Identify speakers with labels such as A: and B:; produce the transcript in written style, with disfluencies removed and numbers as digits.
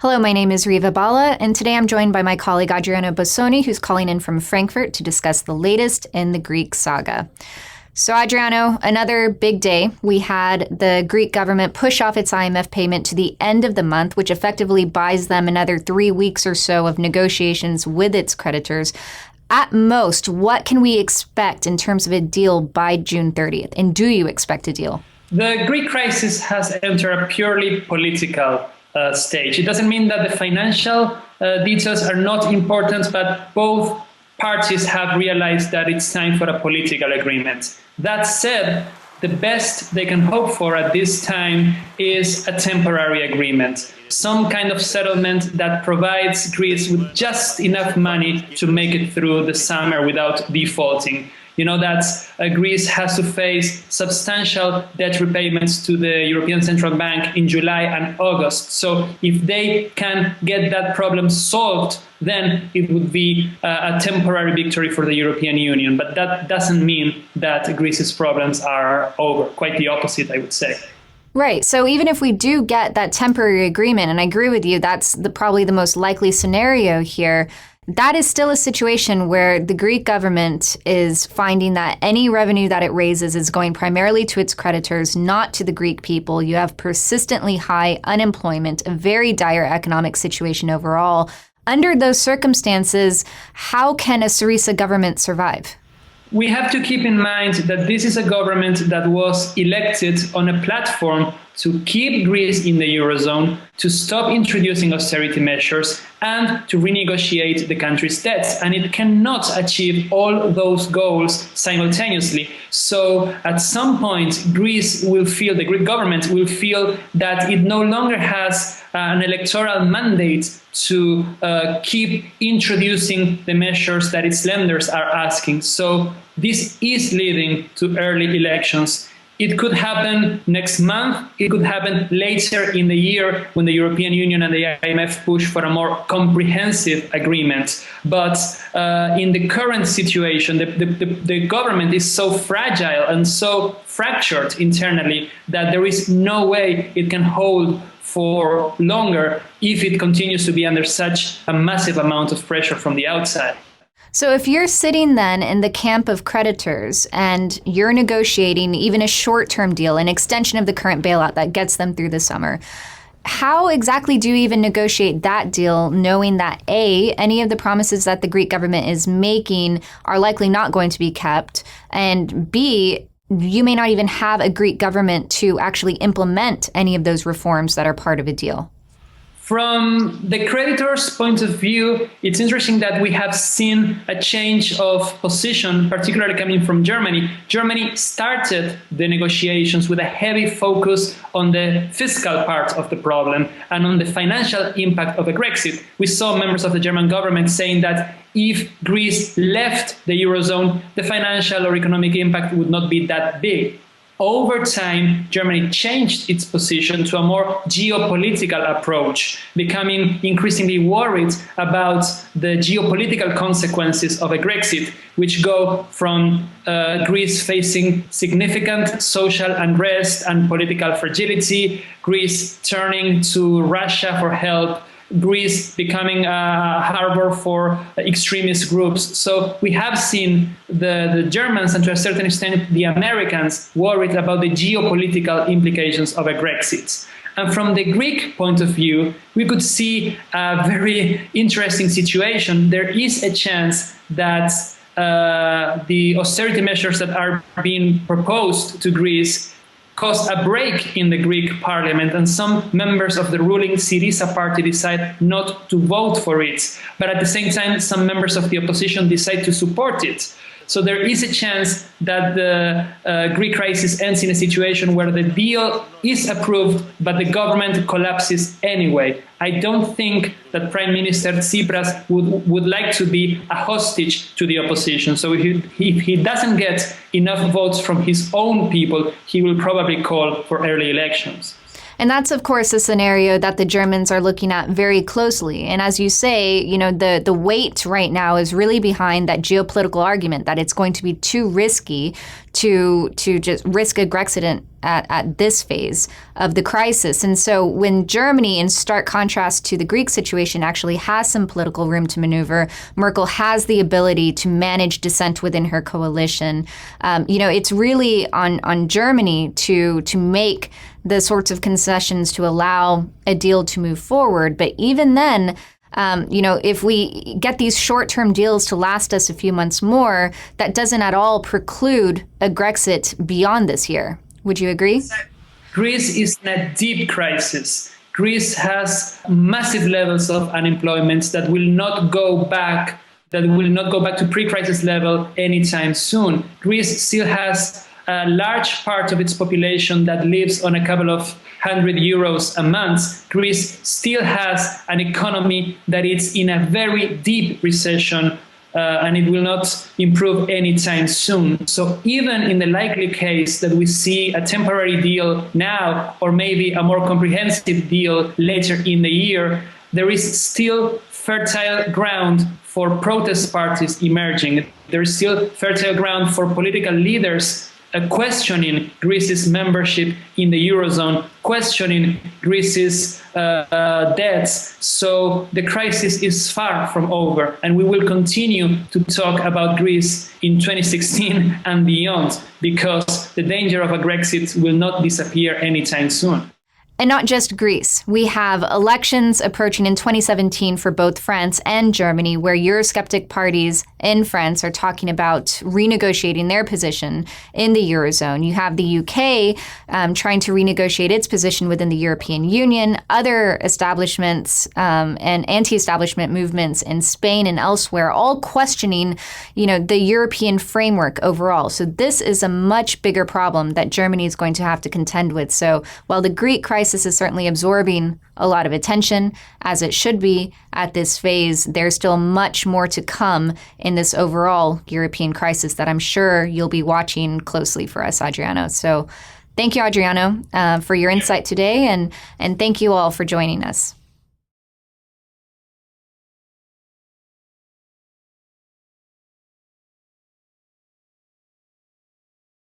A: Hello, my name is Reva, Bhalla, and today I'm joined by my colleague Adriano Bosoni, who's calling in from Frankfurt to discuss the latest in the Greek saga. So, Adriano, another big day. We had the Greek government push off its IMF payment to the end of the month, which effectively buys them another 3 weeks or so of negotiations with its creditors. At most, what can we expect in terms of a deal by June 30th? And do you expect a deal?
B: The Greek crisis has entered a purely political stage. It doesn't mean that the financial details are not important, but both parties have realized that it's time for a political agreement. That said, the best they can hope for at this time is a temporary agreement, some kind of settlement that provides Greece with just enough money to make it through the summer without defaulting. You know that Greece has to face substantial debt repayments to the European Central Bank in July and August. So if they can get that problem solved, then it would be a temporary victory for the European Union. But that doesn't mean that Greece's problems are over. Quite the opposite, I would say.
A: Right. So even if we do get that temporary agreement, and I agree with you, that's probably the most likely scenario here, that is still a situation where the Greek government is finding that any revenue that it raises is going primarily to its creditors, not to the Greek people. You have persistently high unemployment, a very dire economic situation overall. Under those circumstances, how can a Syriza government survive?
B: We have to keep in mind that this is a government that was elected on a platform to keep Greece in the Eurozone, to stop introducing austerity measures, and to renegotiate the country's debts. And it cannot achieve all those goals simultaneously. So at some point, the Greek government will feel that it no longer has an electoral mandate to keep introducing the measures that its lenders are asking. So this is leading to early elections. It could happen next month. It could happen later in the year when the European Union and the IMF push for a more comprehensive agreement. But in the current situation, the government is so fragile and so fractured internally that there is no way it can hold for longer if it continues to be under such a massive amount of pressure from the outside.
A: So if you're sitting then in the camp of creditors and you're negotiating even a short-term deal, an extension of the current bailout that gets them through the summer, how exactly do you even negotiate that deal knowing that A, any of the promises that the Greek government is making are likely not going to be kept, and B, you may not even have a Greek government to actually implement any of those reforms that are part of a deal?
B: From the creditor's point of view, it's interesting that we have seen a change of position, particularly coming from Germany. Germany started the negotiations with a heavy focus on the fiscal part of the problem and on the financial impact of a Brexit. We saw members of the German government saying that if Greece left the Eurozone, the financial or economic impact would not be that big. Over time, Germany changed its position to a more geopolitical approach, becoming increasingly worried about the geopolitical consequences of a Brexit, which go from Greece facing significant social unrest and political fragility, Greece turning to Russia for help, Greece becoming a harbor for extremist groups. So we have seen the Germans and to a certain extent the Americans worried about the geopolitical implications of a Brexit. And from the Greek point of view, we could see a very interesting situation. There is a chance that the austerity measures that are being proposed to Greece cause a break in the Greek parliament, and some members of the ruling Syriza party decide not to vote for it. But at the same time, some members of the opposition decide to support it. So there is a chance that the Greek crisis ends in a situation where the deal is approved, but the government collapses anyway. I don't think that Prime Minister Tsipras would like to be a hostage to the opposition. So if he doesn't get enough votes from his own people, he will probably call for early elections.
A: And that's, of course, a scenario that the Germans are looking at very closely. And as you say, the weight right now is really behind that geopolitical argument that it's going to be too risky to just risk a Grexit at this phase of the crisis. And so when Germany, in stark contrast to the Greek situation, actually has some political room to maneuver, Merkel has the ability to manage dissent within her coalition. It's really on Germany to make the sorts of concessions to allow a deal to move forward. But even then, if we get these short-term deals to last us a few months more, that doesn't at all preclude a Grexit beyond this year. Would you agree?
B: Greece is in a deep crisis. Greece has massive levels of unemployment that will not go back to pre-crisis level anytime soon. Greece still has a large part of its population that lives on a couple of €100 a month. Greece still has an economy that is in a very deep recession, and it will not improve anytime soon. So even in the likely case that we see a temporary deal now, or maybe a more comprehensive deal later in the year, there is still fertile ground for protest parties emerging. There is still fertile ground for political leaders questioning Greece's membership in the Eurozone, questioning Greece's debts. So the crisis is far from over, and we will continue to talk about Greece in 2016 and beyond, because the danger of a Grexit will not disappear anytime soon.
A: And not just Greece. We have elections approaching in 2017 for both France and Germany, where Eurosceptic parties in France are talking about renegotiating their position in the Eurozone. You have the UK trying to renegotiate its position within the European Union. Other establishments and anti-establishment movements in Spain and elsewhere all questioning, the European framework overall. So this is a much bigger problem that Germany is going to have to contend with. So while the Greek crisis is certainly absorbing a lot of attention, as it should be at this phase, there's still much more to come in this overall European crisis that I'm sure you'll be watching closely for us, Adriano. So thank you, Adriano, for your insight today, and thank you all for joining us.